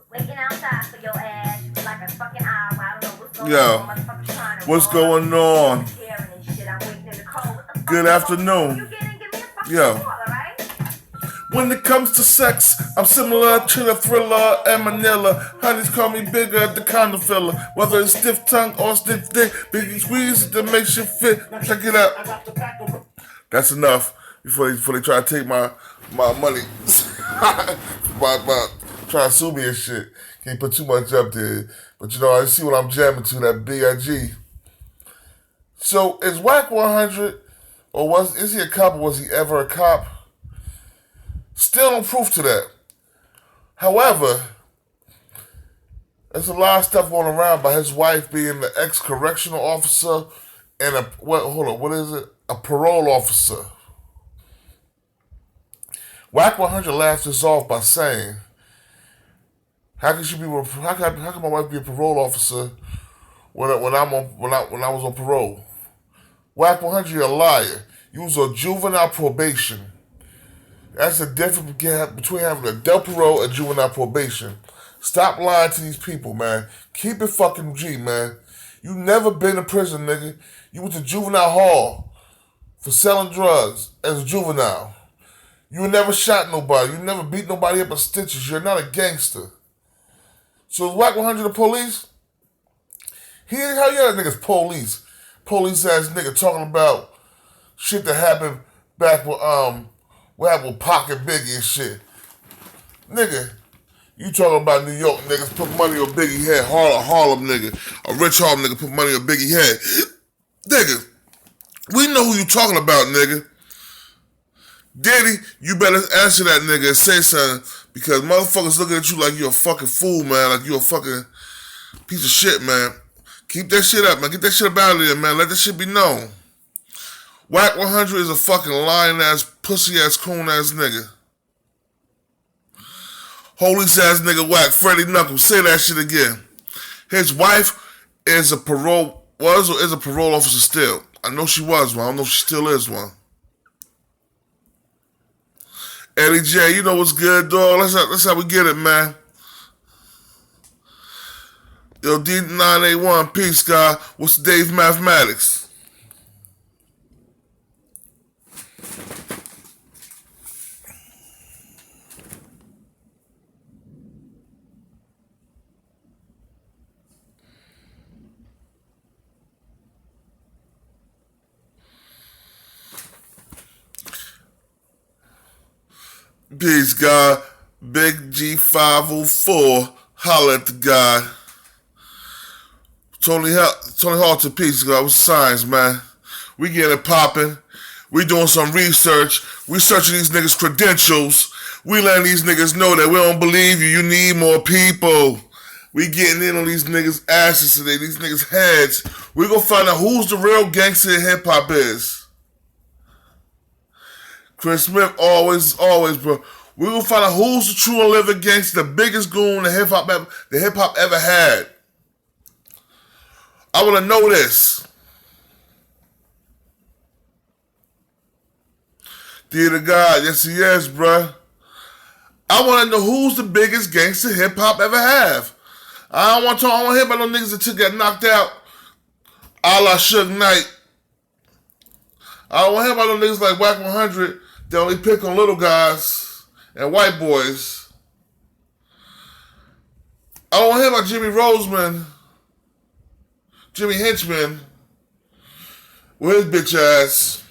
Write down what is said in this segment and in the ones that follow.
Waiting outside for your ass like a fucking hour. I don't know what's going on. What's going on? Good afternoon. Yo. When it comes to sex, I'm similar to the Thriller and Manila. Honeys call me bigger, the condom filler. Whether it's stiff tongue or stiff dick, biggie squeeze it to make shit fit. Check it out. That's enough before they try to take my money. by trying to sue me and shit. Can't put too much up there. But you know, I see what I'm jamming to, that B.I.G. So, is Wack 100, or is he a cop, or was he ever a cop? Still no proof to that. However, there's a lot of stuff going around by his wife being the ex-correctional officer and a parole officer. Wack 100 laughs this off by saying, how can my wife be a parole officer when I was on parole? Wack 100, you're a liar. You was on juvenile probation. That's the difference between having adult parole and juvenile probation. Stop lying to these people, man. Keep it fucking G, man. You never been in prison, nigga. You went to juvenile hall for selling drugs as a juvenile. You never shot nobody. You never beat nobody up with stitches. You're not a gangster. So is Wack 100 the police? How you that nigga's police? Police ass nigga talking about shit that happened back with what happened with Pac and Biggie and shit. Nigga, you talking about New York niggas put money on Biggie head. Harlem nigga. A rich Harlem nigga put money on Biggie head. Nigga, we know who you talking about, nigga. Diddy, you better answer that nigga and say something, because motherfuckers looking at you like you're a fucking fool, man. Like you're a fucking piece of shit, man. Keep that shit up, man. Get that shit up out of there, man. Let that shit be known. Wack 100 is a fucking lying-ass, pussy-ass, coon-ass nigga. Holy-ass nigga Wack, Freddie Knuckles. Say that shit again. His wife is a parole officer still. I know she was one. I don't know if she still is one. Eddie J, you know what's good, dog? That's how we get it, man. Yo, D981, peace, guy. What's Dave's mathematics? Peace, God. Big G504. Holla at the guy. Tony Halter, peace, God. What's science, man? We getting it popping. We doing some research. We searching these niggas' credentials. We letting these niggas know that we don't believe you. You need more people. We getting in on these niggas' asses today, these niggas' heads. We gonna find out who's the real gangster in hip-hop is. Chris Smith, always, bro. We're gonna find out who's the true and living gangster, the biggest goon the hip hop ever had. I wanna know this. Dear to God, yes he is, bruh. I wanna know who's the biggest gangster hip hop ever have. I don't want to hear about no niggas that got knocked out a la Suge Knight. I don't want to hear about no niggas like Wack 100 that only pick on little guys and white boys. I don't want to hear about Jimmy Roseman, Jimmy Henchman, with his bitch ass.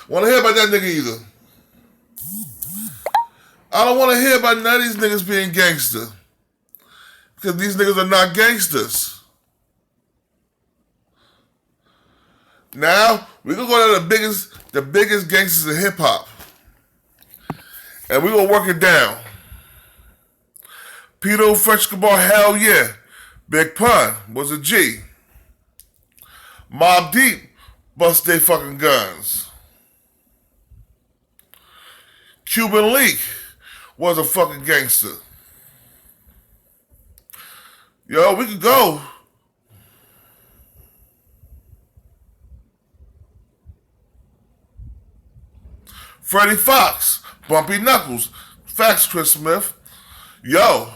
Want to hear about that nigga either. I don't want to hear about none of these niggas being gangster, because these niggas are not gangsters. Now, we're going to go to the biggest gangsters in hip-hop. And we're going to work it down. Pedo Fresh Cabar, hell yeah. Big Pun was a G. Mobb Deep bust they fucking guns. Cuban Leak was a fucking gangster. Yo, we could go. Freddie Fox, Bumpy Knuckles, facts, Chris Smith. Yo,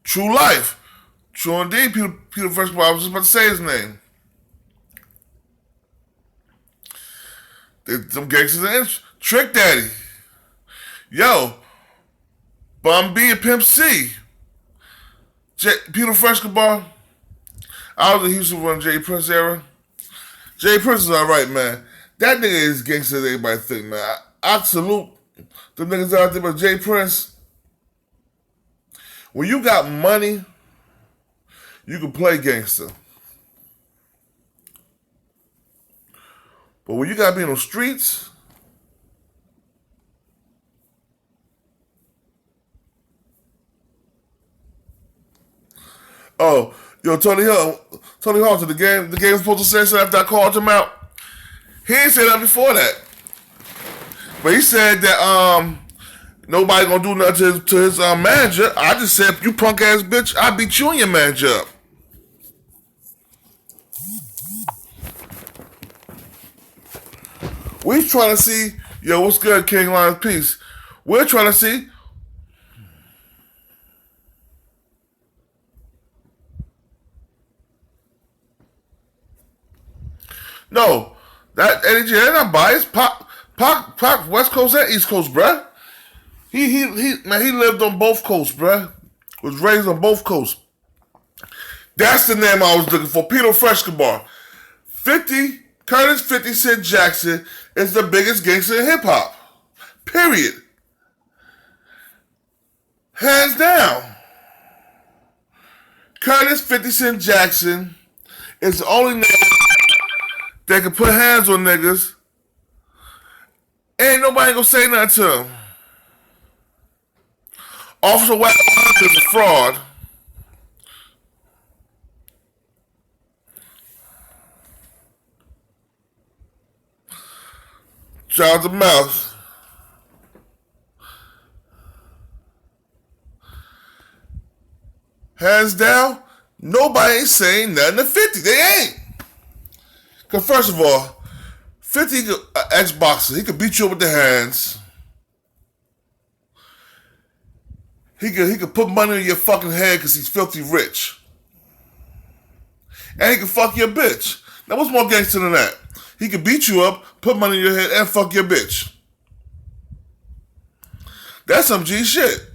true life. True indeed, Peter Fresh. I was just about to say his name. Some gangsters in Trick Daddy. Yo, Bum B and Pimp C. Peter Frescobar. I was in Houston when Jay Prince era. Jay Prince is alright, man. That nigga is gangster as everybody think, man. I salute the niggas out there, but Jay Prince, when you got money, you can play gangster. But when you gotta be in the streets, oh, yo, Tony Hawk to the game was supposed to say something after I called him out. He ain't said that before that. But he said that nobody gonna do nothing to his manager. I just said, you punk ass bitch, I beat you and your manager up. We trying to see, yo, what's good, King Lion Peace? We're trying to see. No, that Eddie J, they're not biased. Pac, West Coast and East Coast, bruh. He lived on both coasts, bruh. Was raised on both coasts. That's the name I was looking for. Peter Frescobar. Curtis 50 Cent Jackson is the biggest gangster in hip hop. Period. Hands down. Curtis 50 Cent Jackson is the only nigga that can put hands on niggas. Ain't nobody gonna say nothing to him. Officer Wack is a fraud. Shout out to Mouse. Hands down, nobody ain't saying nothing to 50. They ain't. Because first of all, 50 ex-boxer, he could beat you up with the hands. He could put money in your fucking head because he's filthy rich. And he can fuck your bitch. Now what's more gangster than that? He could beat you up, put money in your head, and fuck your bitch. That's some G shit.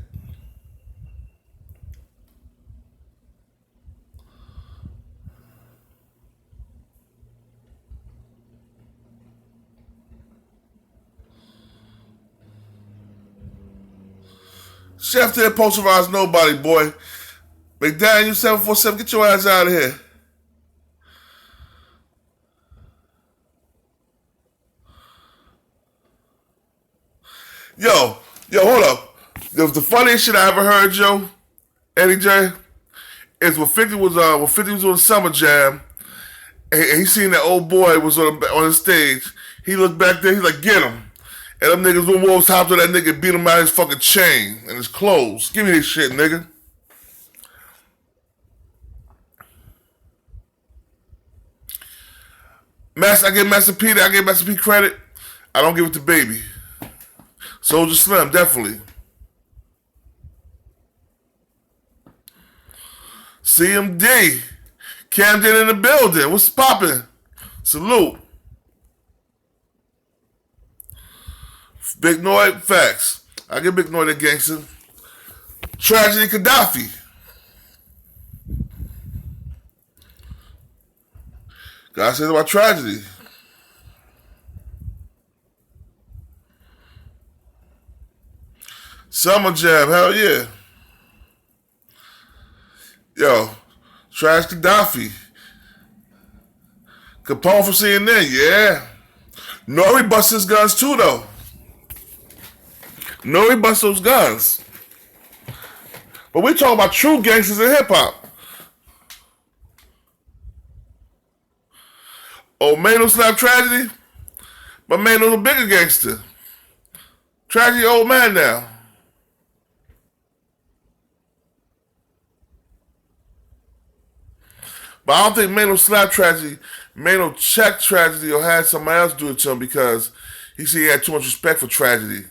Chef didn't posterize nobody, boy. McDaniel 747, get your ass out of here. Yo, hold up. The funniest shit I ever heard, Joe, Eddie J, is when 50 was on the Summer Jam, and he seen that old boy was on the stage. He looked back there, he's like, get him. And them niggas went over top of that nigga and beat him out of his fucking chain and his clothes. Give me this shit, nigga. I give Master P credit. I don't give it to Baby. Soulja Slim, definitely. CMD. Camden in the building. What's poppin'? Salute. Big Noyd, facts. I give Big Noyd a gangster. Tragedy Gaddafi. Gotta say about tragedy. Summer Jam, hell yeah. Yo, Trash Gaddafi. Capone from CNN, yeah. Nori busts his guns too, though. Nori busts those guns. But we talking about true gangsters in hip-hop. Oh, Mano slap Tragedy? But Mano's a bigger gangster. Tragedy old man now. But I don't think Mano slapped Tragedy. Mano checked Tragedy or had somebody else do it to him because he said he had too much respect for Tragedy.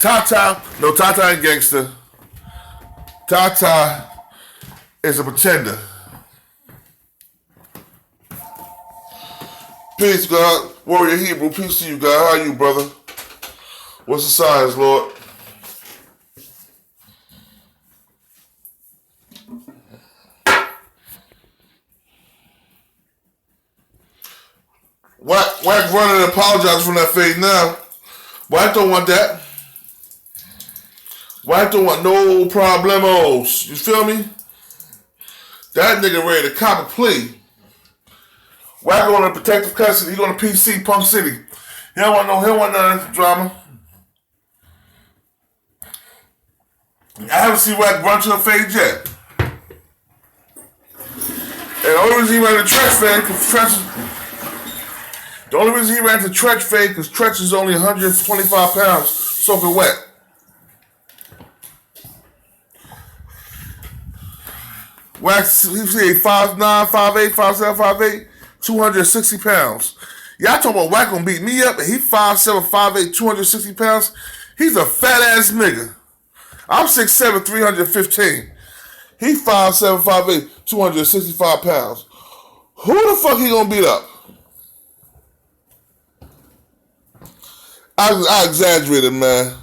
Tata, no, Tata ain't gangster. Tata is a pretender. Peace, God. Warrior Hebrew, peace to you, God. How are you, brother? What's the signs, Lord? Wack running and apologize for that fade now. Wack don't want that. Wack don't want no problemos. You feel me? That nigga ready to cop a plea. Wack on a protective custody. He going to PC, Punk City. He don't want none drama. I haven't seen Wack run to the fade yet. And the only reason he ran the Tretch fade, because Tretch is only 125 pounds soaking wet. Wack, he's 5'9", 5'8", 5'7", 5'8", 260 pounds. Y'all talking about Wack gonna beat me up, and he 5'7", 5'8", 260 pounds? He's a fat ass nigga. I'm 6'7", 315. He 5'7", 5'8", 265 pounds. Who the fuck he gonna beat up? I exaggerated, man.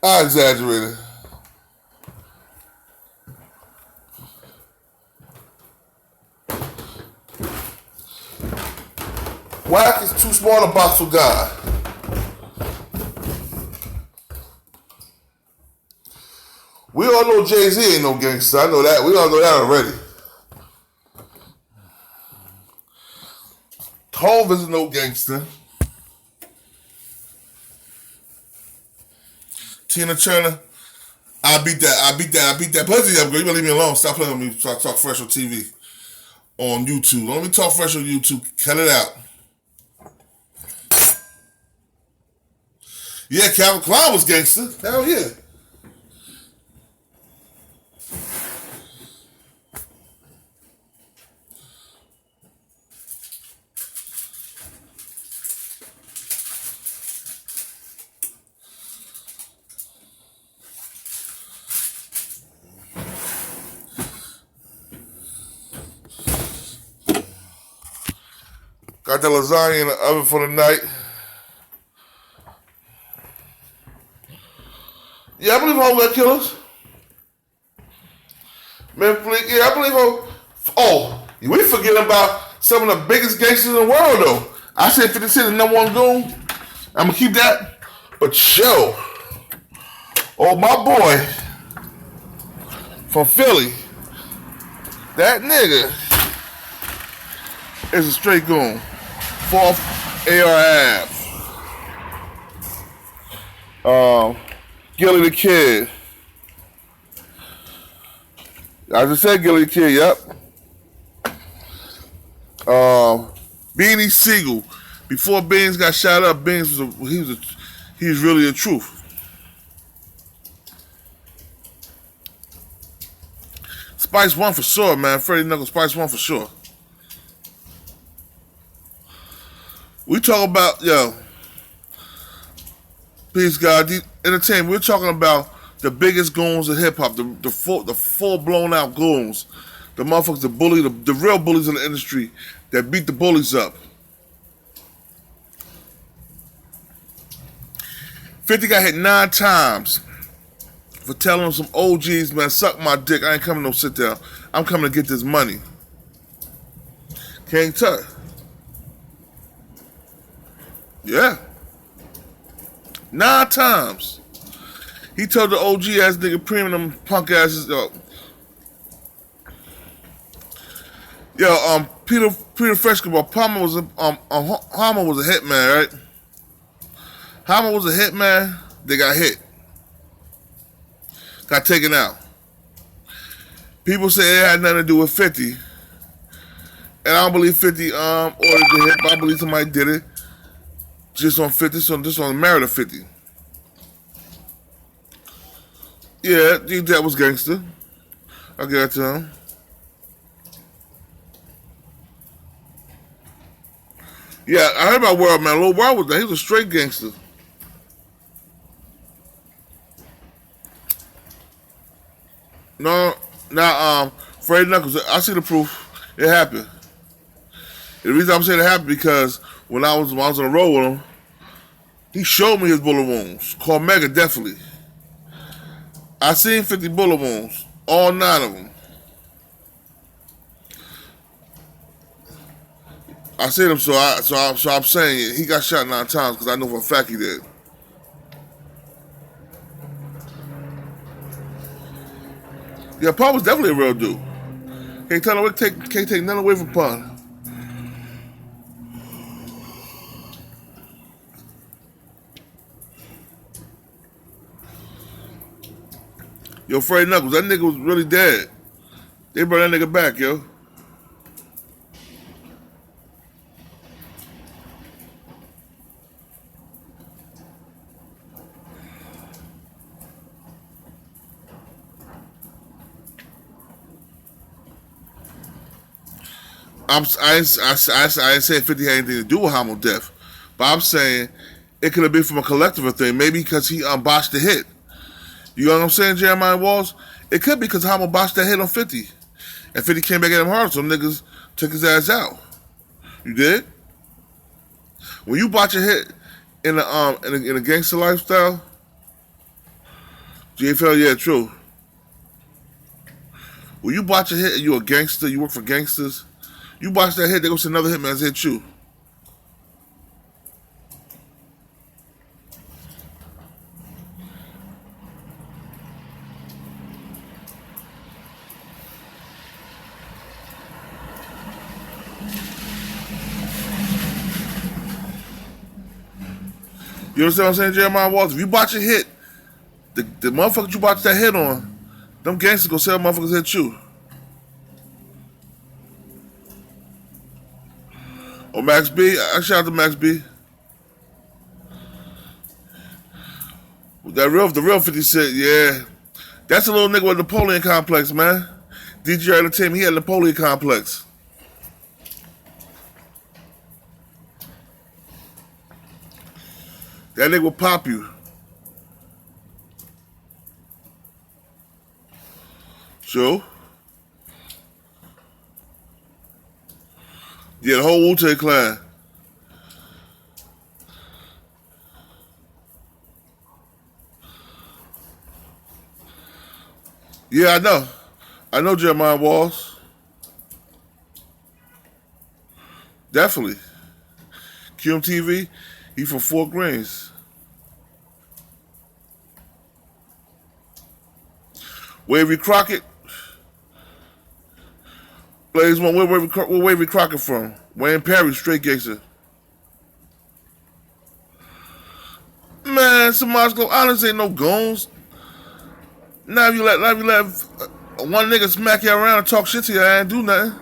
I exaggerated. Wack is too small to box for God. We all know Jay-Z ain't no gangster. I know that. We all know that already. Hov is no gangster. Tina Turner, I beat that. Pussy up, girl. You better leave me alone. Stop playing with me. So I talk fresh on TV. On YouTube. Don't let me talk fresh on YouTube. Cut it out. Yeah, Calvin Klein was gangster. Hell yeah. Got the lasagna in the oven for the night. Yeah, I believe Hov got killers. Man, yeah, I believe Hov. Oh, we forgetting about some of the biggest gangsters in the world, though. I said 50 Cent is number one goon. I'm going to keep that. But yo, oh, my boy from Philly, that nigga is a straight goon. 4th AR Ave. Gilly the Kid. I just said Gilly the Kid, yep. Beanie Siegel. Before Beans got shot up, Beans he was really the truth. Spice One for sure, man. Freddie Knuckles, Spice One for sure. We talk about, yo, peace, God, entertainment. We're talking about the biggest goons of hip hop, the full blown out goons, the motherfuckers that bully, the real bullies in the industry that beat the bullies up. 50 got hit 9 times for telling some OGs, man, suck my dick. I ain't coming no sit down. I'm coming to get this money. Can't touch. Yeah. 9 times. He told the OG ass nigga premium punk asses, Peter Freshkaball, Palmer was Harmer was a hitman, right? Harmer was a hitman. They got hit. Got taken out. People say it had nothing to do with 50. And I don't believe 50 ordered the hit, but I believe somebody did it. Just on 50, just on the merit of 50. Yeah, I think that was gangster. I'll give it to him. Yeah, I heard about World, man. Lil World was there. He was a straight gangster. No, now, Freddie Knuckles, I see the proof. It happened. And the reason I'm saying it happened because when I was on the road with him, he showed me his bullet wounds. Called Mega, definitely. I seen 50 bullet wounds, all 9 of them. I seen him, so I'm saying he got shot 9 times because I know for a fact he did. Yeah, Pun was definitely a real dude. Can't take none away from Pun. Yo, Freddie Knuckles, that nigga was really dead. They brought that nigga back, yo. I ain't saying 50 had anything to do with Homo death, but I'm saying it could have been from a collective thing. Maybe because he botched the hit. You know what I'm saying, Jeremiah Walls? It could be because Homo botched that hit on 50. And 50 came back at him hard, so niggas took his ass out. You did? When you botch a hit in a gangster lifestyle, GFL, yeah, true. When you botch a hit and you a gangster, you work for gangsters, you botch that hit, there goes another hitman's hit you. You understand what I'm saying, Jeremiah Walls? If you botch a hit, the motherfuckers you botch that hit on, them gangsters gonna say motherfuckers hit you. Oh, Max B, I shout out to Max B. The real 50 Cent, yeah. That's a little nigga with a Napoleon complex, man. DJ Entertainment, he had a Napoleon complex. That nigga will pop you. So? Yeah, the whole Wu-Tang Clan. Yeah, I know. I know Jeremiah Walls. Definitely. QMTV, he from Fort Greens. Wavy Crockett. Blaze one, where Wavy Crockett from? Wayne Perry, straight gangster. Man, somebody's go honest ain't no goons. Now if you let one nigga smack you around and talk shit to you, I ain't do nothing.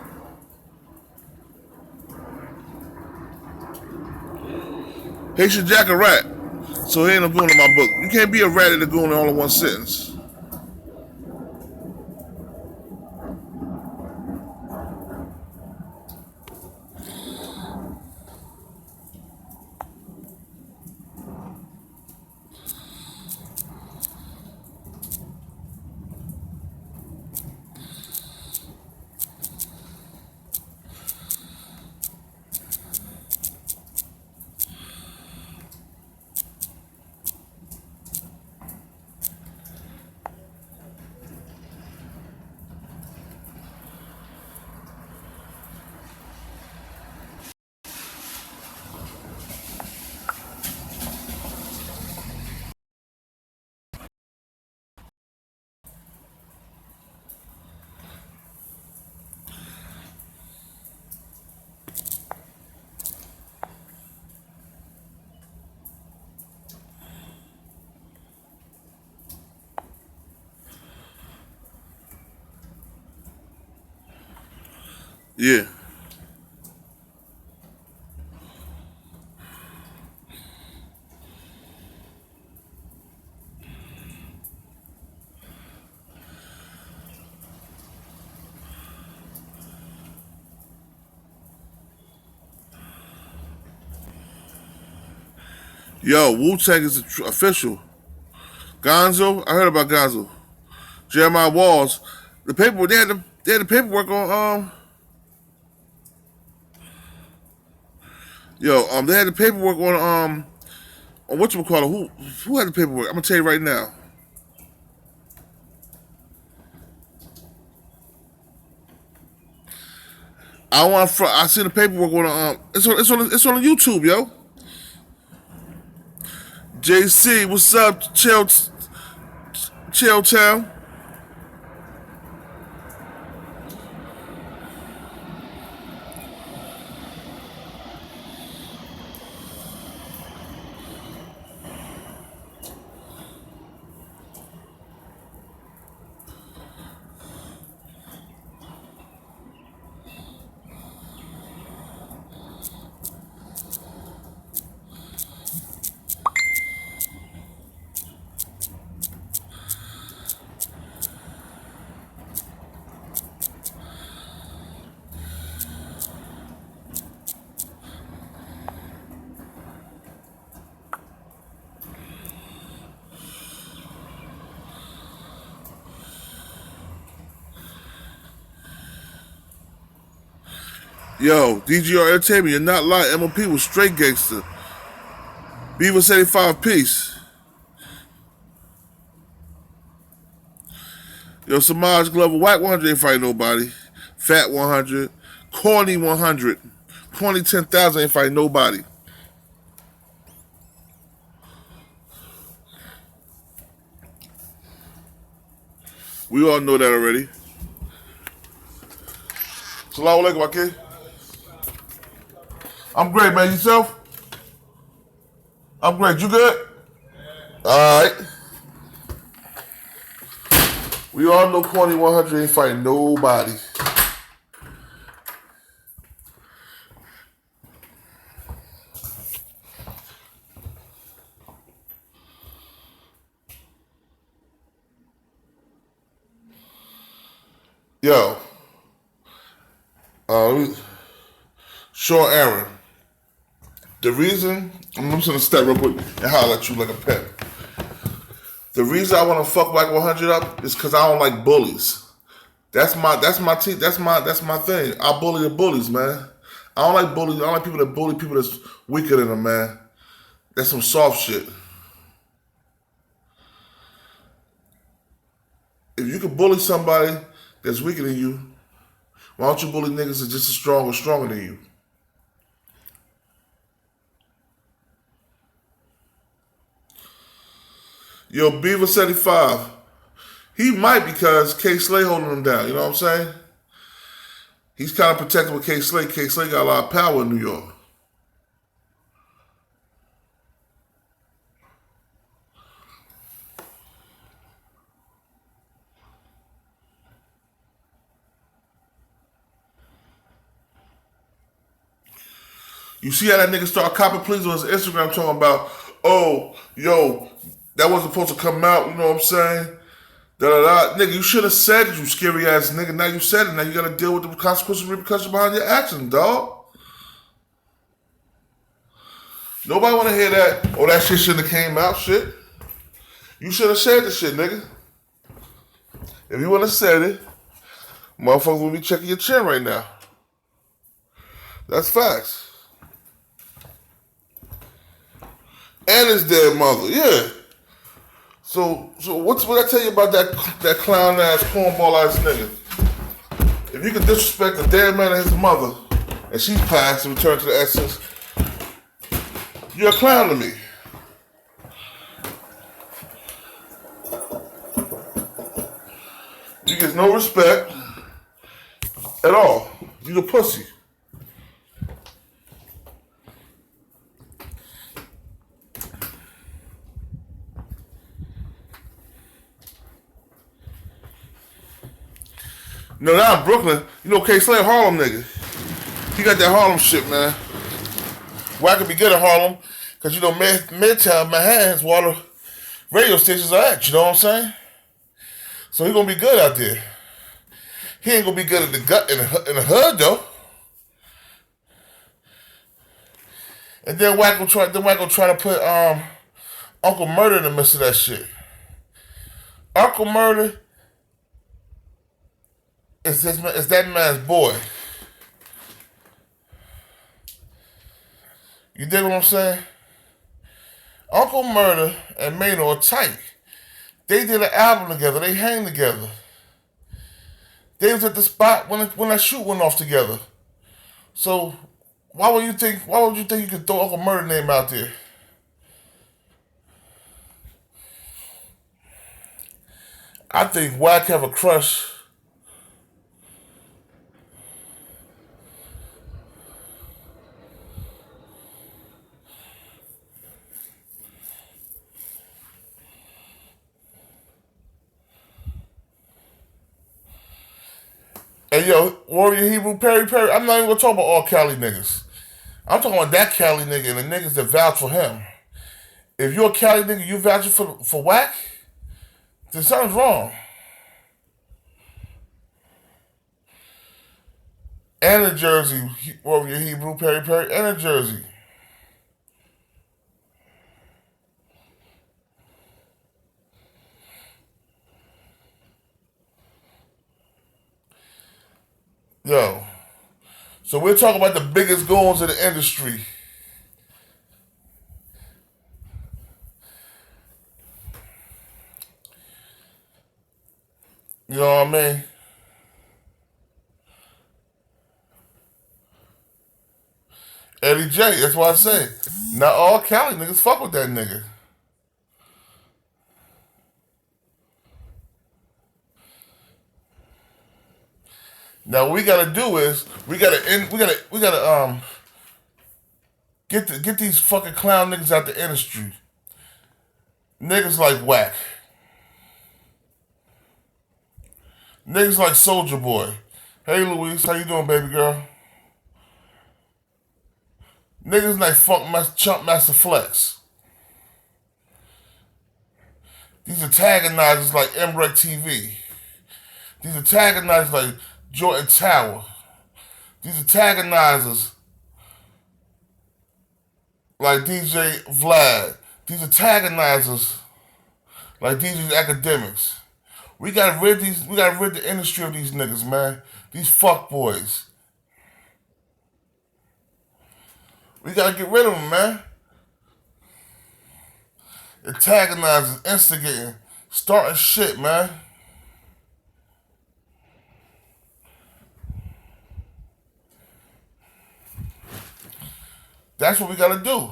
Haitian Jack a rat, so he ain't a goon in my book. You can't be a rat and a goon all in one sentence. Yeah. Yo, Wu-Tang is official. Gonzo, I heard about Gonzo. Jeremiah Walls. The paperwork. They had the paperwork on. They had the paperwork on whatchamacallit. Who had the paperwork? I'm gonna tell you right now. I don't want to. I see the paperwork on. It's on YouTube, yo. JC, what's up? Chill town. Yo, DGR Entertainment, you're not lying. MOP was straight gangster. Beaver 75 piece. Yo, Samaj Glover, Wack 100 ain't fighting nobody. Fat 100. Corny 100. Corny 10,000 ain't fighting nobody. We all know that already. Salaam alaikum, okay? I'm great, man. Yourself? I'm great. You good? All right. We all know Corny 100 ain't fighting nobody. Yo. Sean Aaron. The reason, I'm just gonna step real quick and holler at you like a pet. The reason I want to fuck Wack 100 up is because I don't like bullies. That's my thing. I bully the bullies, man. I don't like bullies. I don't like people that bully people that's weaker than them, man. That's some soft shit. If you can bully somebody that's weaker than you, why don't you bully niggas that's just as strong or stronger than you? Yo, Beaver 75. He might because K Slay holding him down, you know what I'm saying? He's kind of protected with K Slay. K Slay got a lot of power in New York. You see how that nigga start copping pleas on his Instagram talking about, oh, yo, that wasn't supposed to come out, you know what I'm saying? Da-da-da. Nigga, you should have said it, you scary ass nigga. Now you said it. Now you gotta deal with the consequences and repercussions behind your actions, dog. Nobody wanna hear that, oh, that shit shouldn't have came out, shit. You should have said the shit, nigga. If you wouldn't have said it, motherfuckers would be checking your chin right now. That's facts. And his dead mother, yeah. So what I tell you about that clown ass, cornball ass nigga? If you can disrespect the dead man and his mother, and she's passed and returned to the essence, you're a clown to me. You get no respect at all. You a pussy. No, now in Brooklyn, you know K Slay Harlem nigga. He got that Harlem shit, man. Wack could be good at Harlem, cause you know Midtown, Manhattan's where all the radio stations are at. You know what I'm saying? So he gonna be good out there. He ain't gonna be good at in the hood though. And then Wack gonna try to put Uncle Murder in the midst of that shit. Uncle Murder It's that man's boy. You dig what I'm saying? Uncle Murder and Mano are tight. They did an album together. They hang together. They was at the spot when that shoot went off together. So why would you think you could throw Uncle Murder name out there? I think Wack have a crush. And yo, Warrior Hebrew Perry Perry, I'm not even gonna talk about all Cali niggas. I'm talking about that Cali nigga and the niggas that vouch for him. If you're a Cali nigga, you vouching for Wack, then something's wrong. And a Jersey, Warrior Hebrew Perry Perry, and a Jersey. Yo. So we're talking about the biggest goons in the industry. You know what I mean? Eddie J, that's what I say. Not all Cali niggas fuck with that nigga. Now what we gotta do is we gotta get these fucking clown niggas out the industry. Niggas like Wack. Niggas like Soldier Boy. Hey Louise, how you doing, baby girl? Niggas like Chump Master Flex. These antagonizers like MR.TV. These antagonizers like Jordan Tower. These antagonizers like DJ Vlad. These antagonizers like DJ Academics. We gotta rid the industry of these niggas, man. These fuck boys. We gotta get rid of them, man. Antagonizing, instigating, starting shit, man. That's what we gotta do.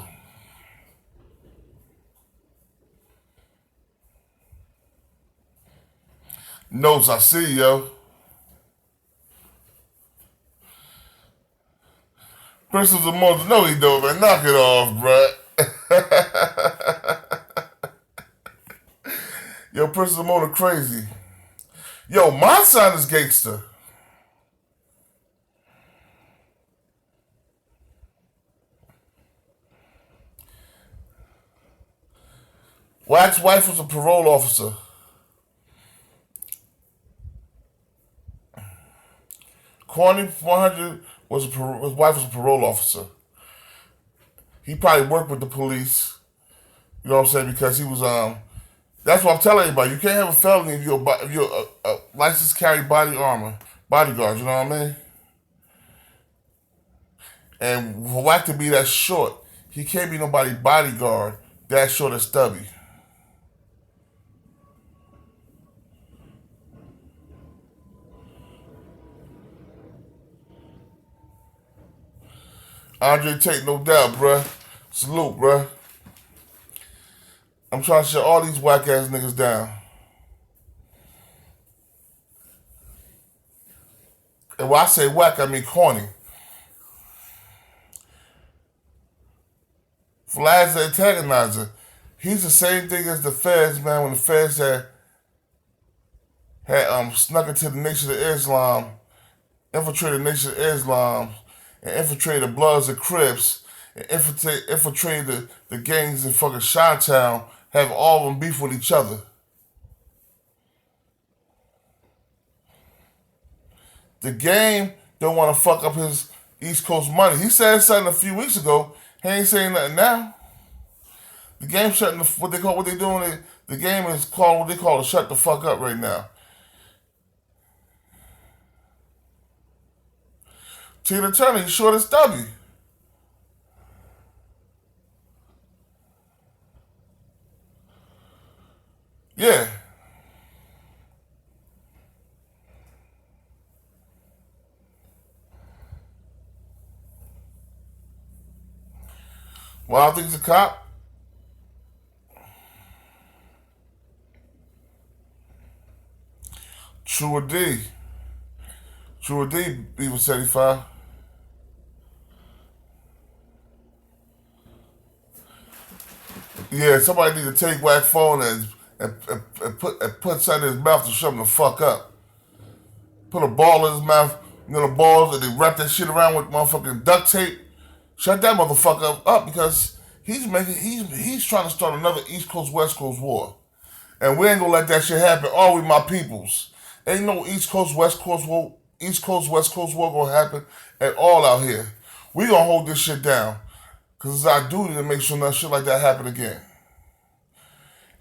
Notes, I see, yo. Principles of Moses. No, he don't, man. Knock it off, bruh. Yo, Principles of Moses crazy. Yo, my son is gangster. Wack's wife was a parole officer. Corny 100 his wife was a parole officer. He probably worked with the police. You know what I'm saying? Because he was That's what I'm telling everybody. You can't have a felony if you're a licensed carry bodyguard. You know what I mean? And for Wack to be that short, he can't be nobody bodyguard that short and stubby. Andre Tate, no doubt, bruh. Salute, bruh. I'm trying to shut all these whack ass niggas down. And when I say whack, I mean corny. Vlad's the antagonizer. He's the same thing as the feds, man. When the feds had snuck into the Nation of Islam, infiltrated the Nation of Islam, and infiltrated the Bloods and Crips, and infiltrated the gangs in fucking Chi-Town, have all of them beef with each other. The game don't want to fuck up his East Coast money. He said something a few weeks ago. He ain't saying nothing now. The game shutting what they doing. The game is called what they call to shut the fuck up right now. Tina Turner, you short and stubby. Yeah. Well, I don't think he's a cop. True or D. True or D, he was 75. Yeah, somebody need to take Wack phone and put something in his mouth to shut him the fuck up. Put a ball in his mouth, the balls, and they wrap that shit around with motherfucking duct tape. Shut that motherfucker up because he's trying to start another East Coast West Coast war. And we ain't gonna let that shit happen. All we my peoples. Ain't no East Coast West Coast war gonna happen at all out here. We gonna hold this shit down. Cause it's our duty to make sure nothing shit like that happen again.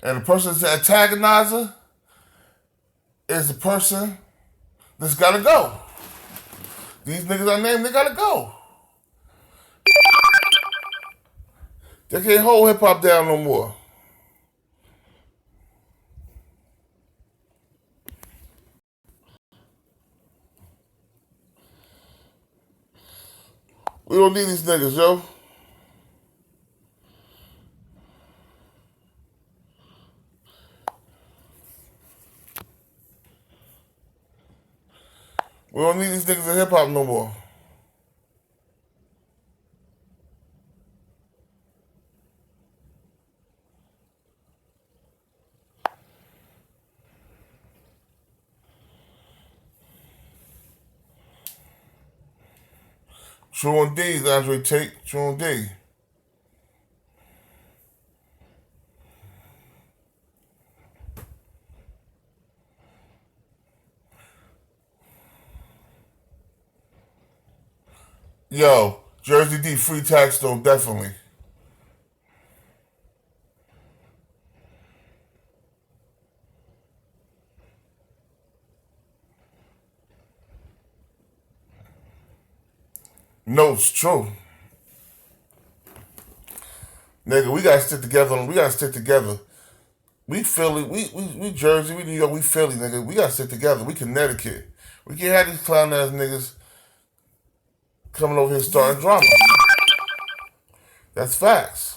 And the person that's the antagonizer is the person that's gotta go. These niggas I named, they gotta go. They can't hold hip hop down no more. We don't need these niggas, yo. We don't need these niggas in hip hop no more. True indeed, Andre Tate. True indeed. Yo, Jersey D, free tax though, definitely. No, it's true. Nigga, we gotta stick together. We gotta stick together. We Philly, we Jersey, we New York, we Philly, nigga. We gotta stick together. We Connecticut. We can't have these clown ass niggas coming over here starting drama. That's facts.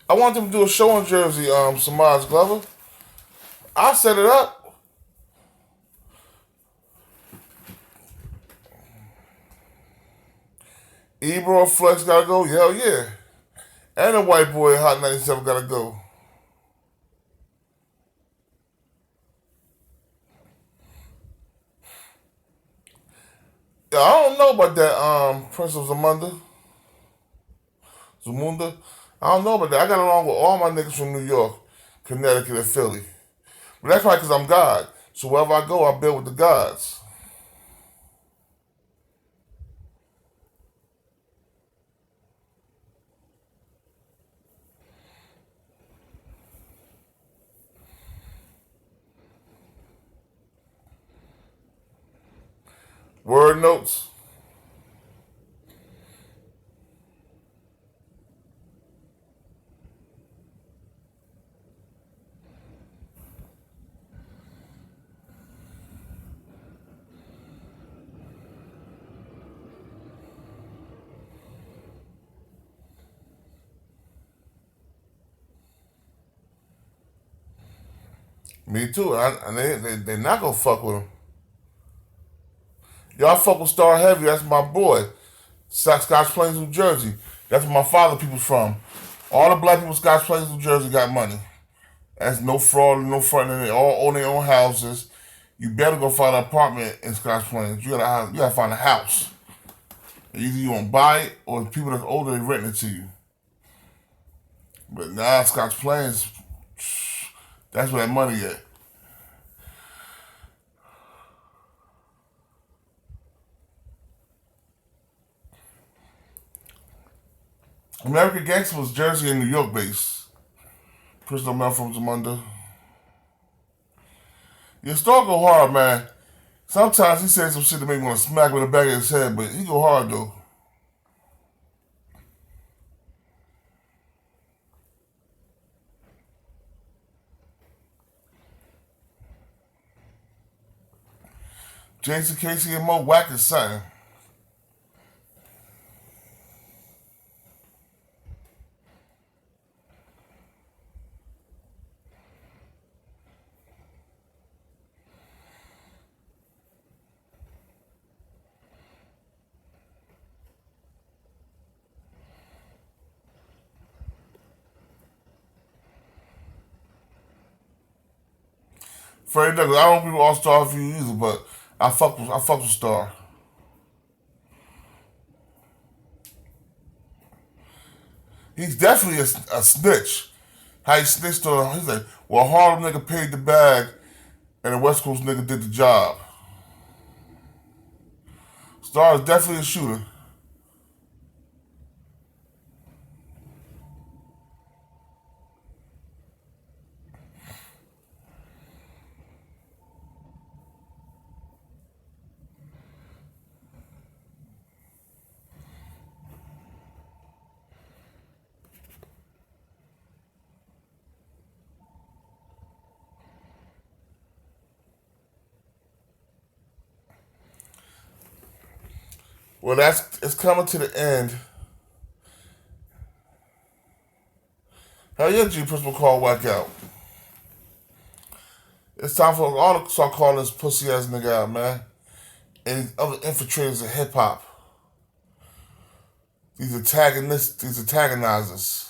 I want them to do a show in Jersey, Samaj Glover. I'll set it up. Ebro Flex gotta go, hell yeah. And the white boy Hot 97 gotta go. Yeah, I don't know about that, Prince of Zamunda. I don't know about that. I got along with all my niggas from New York, Connecticut, and Philly. But that's right, because I'm God. So wherever I go, I build with the gods. Word notes. Me too. And they not gonna fuck with him. Y'all fuck with Star Heavy. That's my boy. Scotch Plains, New Jersey. That's where my father people's from. All the black people Scotch Plains, New Jersey got money. That's no fraud, no front. They all own their own houses. You better go find an apartment in Scotch Plains. You gotta find a house. Either you gonna buy it or the people that's older they renting it to you. But now Scotch Plains, that's where that money at. American Gangster was Jersey and New York based. Crystal Mel from Zamunda. Your Star go hard, man. Sometimes he says some shit that make me want to smack him in the back of his head, but he go hard though. Jason Casey and Mo Wack is something. Freddie Douglass, I don't think All-Star for you either, but I fuck with Star. He's definitely a snitch. How he snitched on him. He's like, well, Harlem nigga paid the bag and the West Coast nigga did the job. Star is definitely a shooter. Well, it's coming to the end. Hell yeah, G Principal call Wack out. It's time for all to start calling this pussy ass nigga out, man. And these other infiltrators of hip hop. These antagonists, these antagonizers.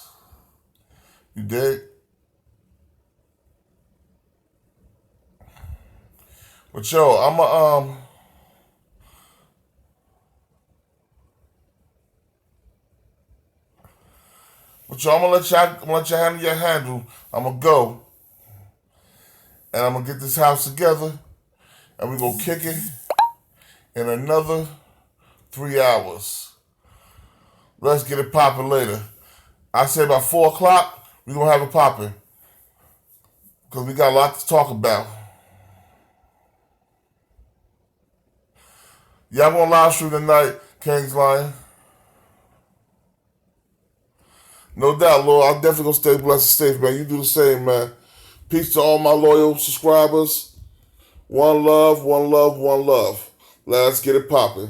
You dig? But yo, I'm gonna let y'all handle your handle. I'm gonna go. And I'm gonna get this house together. And we gonna kick it in another 3 hours. Let's get it popping later. I say about 4 o'clock, we gonna have it popping. Because we got a lot to talk about. Y'all gonna live stream tonight, King's Lion? No doubt, Lord. I'm definitely gonna stay blessed and safe, man. You do the same, man. Peace to all my loyal subscribers. One love, one love, one love. Let's get it popping.